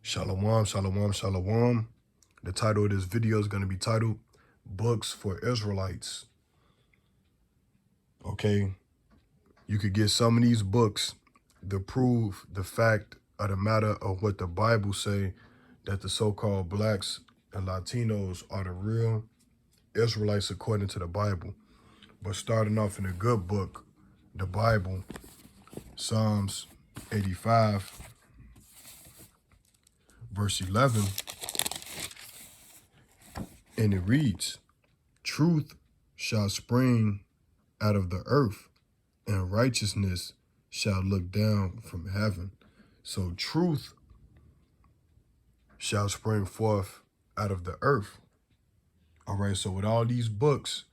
Shalom, shalom, shalom. The title of this video is going to be titled Books for Israelites. Okay, you could get some of these books to prove the fact of the matter of what the Bible say, that the so-called blacks and Latinos are the real Israelites according to the Bible. But starting off in a good book, the Bible, Psalms 85, verse 11, and it reads, "Truth shall spring out of the earth, and righteousness shall look down from heaven." So truth shall spring forth out of the earth. All right, so with all these books,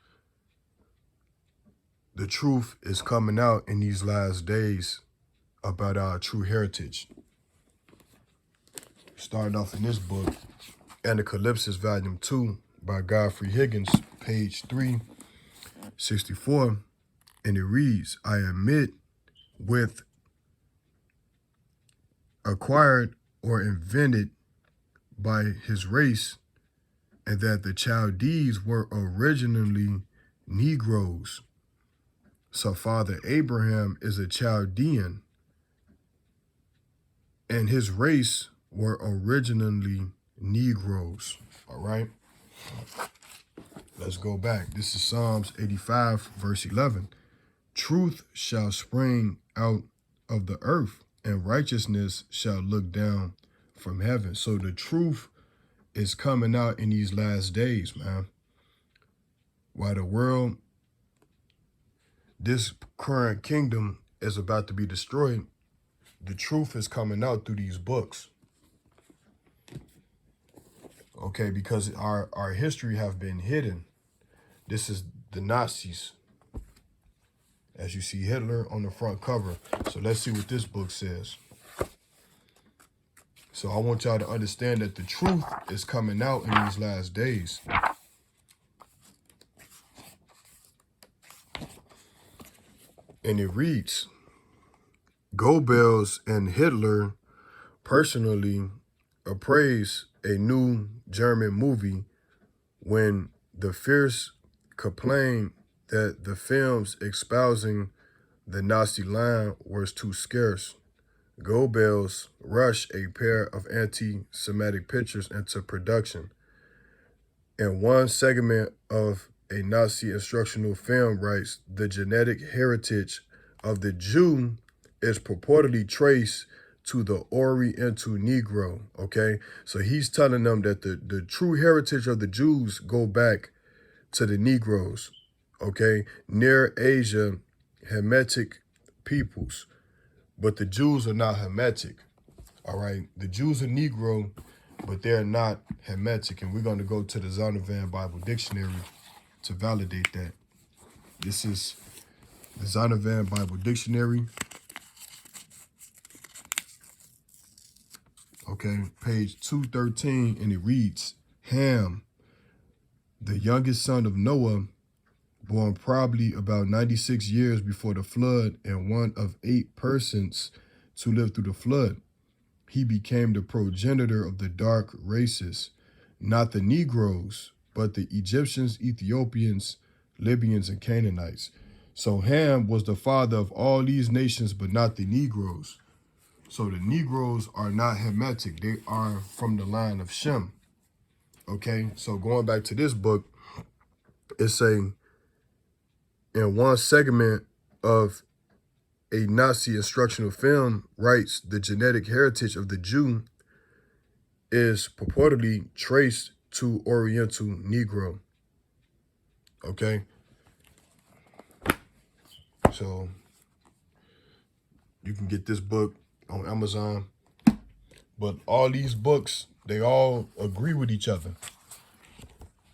the truth is coming out in these last days about our true heritage. Starting off in this book, Anacalypsis, Volume 2, by Godfrey Higgins, page 364, and it reads, "I admit with acquired or invented by his race, and that the Chaldees were originally Negroes. So Father Abraham is a Chaldean, and his race were originally Negroes." All right, let's go back. This is Psalms 85, verse 11. "Truth shall spring out of the earth, and righteousness shall look down from heaven." So the truth is coming out in these last days, man. While the world, this current kingdom is about to be destroyed, the truth is coming out through these books. Okay, because our history have been hidden. This is the Nazis. As you see Hitler on the front cover. So let's see what this book says. So I want y'all to understand that the truth is coming out in these last days. And it reads, "Goebbels and Hitler personally appraised a new German movie when the fierce complained that the films espousing the Nazi line was too scarce. Goebbels rushed a pair of anti-Semitic pictures into production. In one segment of a Nazi instructional film writes, the genetic heritage of the Jew is purportedly traced to the Oriental Negro." Okay, so he's telling them that the true heritage of the Jews go back to the Negroes. Okay, near Asia, Hamitic peoples. But the Jews are not Hamitic. All right, the Jews are Negro, but they're not Hamitic. And we're going to go to the Zondervan Bible Dictionary to validate that. This is the Zondervan Bible Dictionary. Okay, page 213, and it reads, "Ham, the youngest son of Noah, born probably about 96 years before the flood and one of 8 persons to live through the flood. He became the progenitor of the dark races, not the Negroes, but the Egyptians, Ethiopians, Libyans, and Canaanites." So Ham was the father of all these nations, but not the Negroes. So the Negroes are not Hamitic. They are from the line of Shem. Okay, so going back to this book, it's saying, in one segment of a Nazi instructional film writes, the genetic heritage of the Jew is purportedly traced to Oriental Negro. Okay, so you can get this book on Amazon, but all these books, they all agree with each other.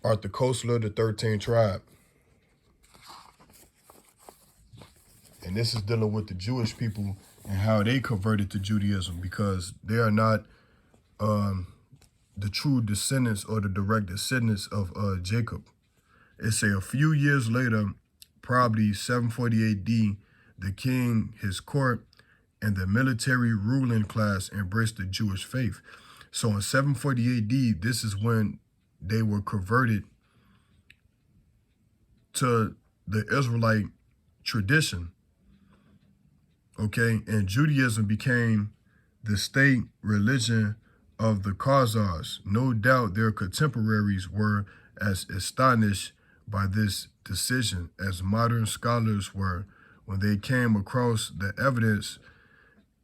Arthur Koestler, the 13th Tribe. And this is dealing with the Jewish people and how they converted to Judaism, because they are not the true descendants or the direct descendants of Jacob. It say a few years later, probably 740 AD, the king, his court, and the military ruling class embraced the Jewish faith. So in 740 AD, this is when they were converted to the Israelite tradition, okay? And Judaism became the state religion of the Khazars. No doubt their contemporaries were as astonished by this decision as modern scholars were when they came across the evidence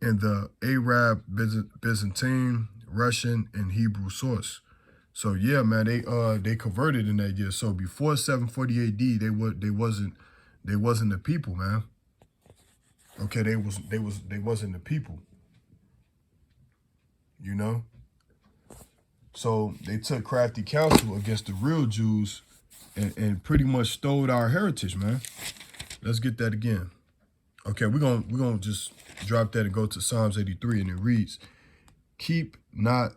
in the Arab, Byzantine, Russian, and Hebrew source. So yeah, man, they converted in that year. So before 740 AD, they wasn't the people, man. Okay, they wasn't the people. You know? So they took crafty counsel against the real Jews and pretty much stole our heritage, man. Let's get that again. Okay, we're gonna just drop that and go to Psalms 83, and it reads, "Keep not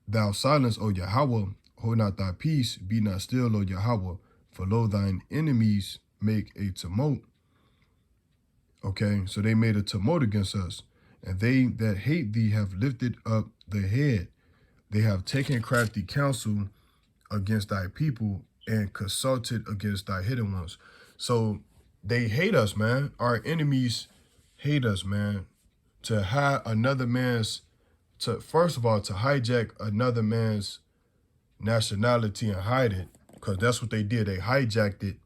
thou silence, O Yahweh, hold not thy peace, be not still, O Yahweh, for lo, thine enemies make a tumult." Okay, so they made a tumult against us, and they that hate thee have lifted up the head. They have taken crafty counsel against thy people and consulted against thy hidden ones. So they hate us, man. Our enemies hate us, man. To hide another man's, first of all, to hijack another man's nationality and hide it, because that's what they did. They hijacked it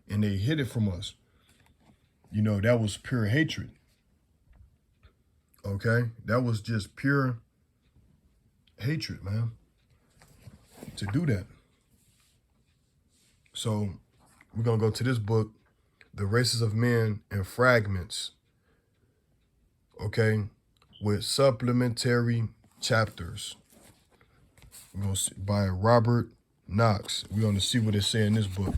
and they hid it from us. You know, that was pure hatred. Okay? That was just pure hatred, man, to do that. So we're going to go to this book, The Races of Men in Fragments, okay, with supplementary chapters. We're going to by Robert Knox. We're going to see what it says in this book.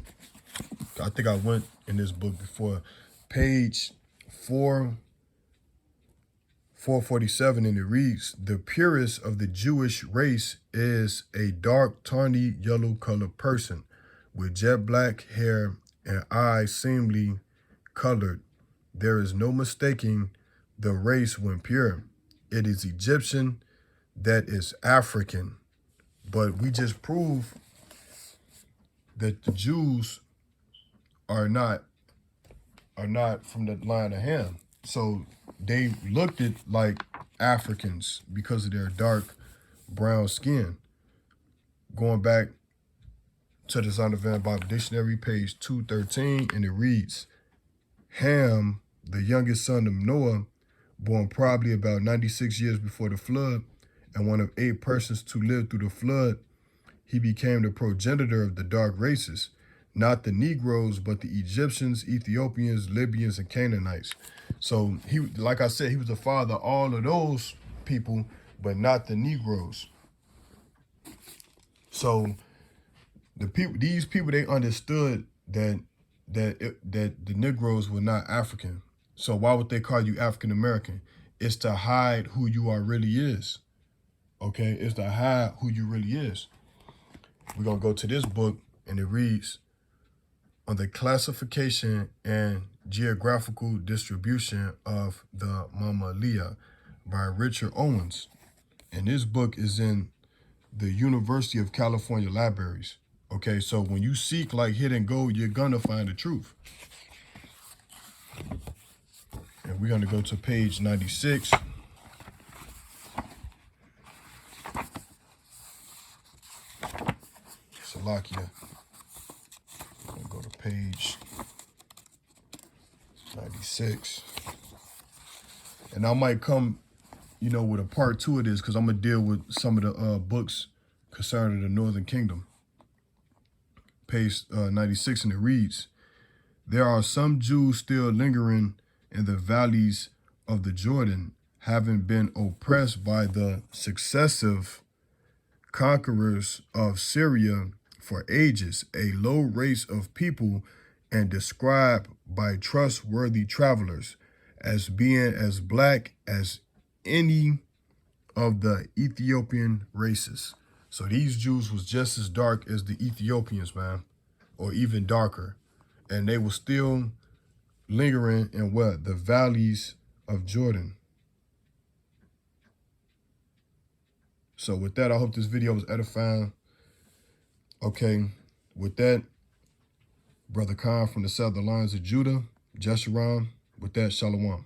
I think I went in this book before. Page 447, and it reads, "The purest of the Jewish race is a dark, tawny, yellow-colored person with jet black hair and eyes seemingly colored. There is no mistaking the race when pure. It is Egyptian, that is African." But we just proved that the Jews are not from the line of Ham. So they looked at like Africans because of their dark brown skin. Going back to the Zondervan Bible Dictionary, page 213, and it reads, "Ham, the youngest son of Noah, born probably about 96 years before the flood, and one of 8 persons to live through the flood, he became the progenitor of the dark races, not the Negroes, but the Egyptians, Ethiopians, Libyans, and Canaanites." So he, like I said, he was the father of all of those people, but not the Negroes. So these people, they understood that the Negroes were not African. So why would they call you African American? It's to hide who you are really is. Okay, it's to hide who you really is. We're gonna go to this book, and it reads, "On the Classification and Geographical Distribution of the Mammalia" by Richard Owens. And this book is in the University of California libraries. Okay, so when you seek like hidden gold, you're gonna find the truth. And we're gonna go to page 96. Salakia. I'm gonna go to page 96. And I might come, with a part 2 of this, because I'm gonna deal with some of the books concerning the Northern Kingdom. Page 96, and it reads, "There are some Jews still lingering in the valleys of the Jordan, having been oppressed by the successive conquerors of Syria for ages, a low race of people, and described by trustworthy travelers as being as black as any of the Ethiopian races." So these Jews was just as dark as the Ethiopians, man, or even darker. And they were still lingering in what? The valleys of Jordan. So with that, I hope this video was edifying. Okay, with that, Brother Khan from the southern lines of Judah, Jeshurun, with that, Shalom.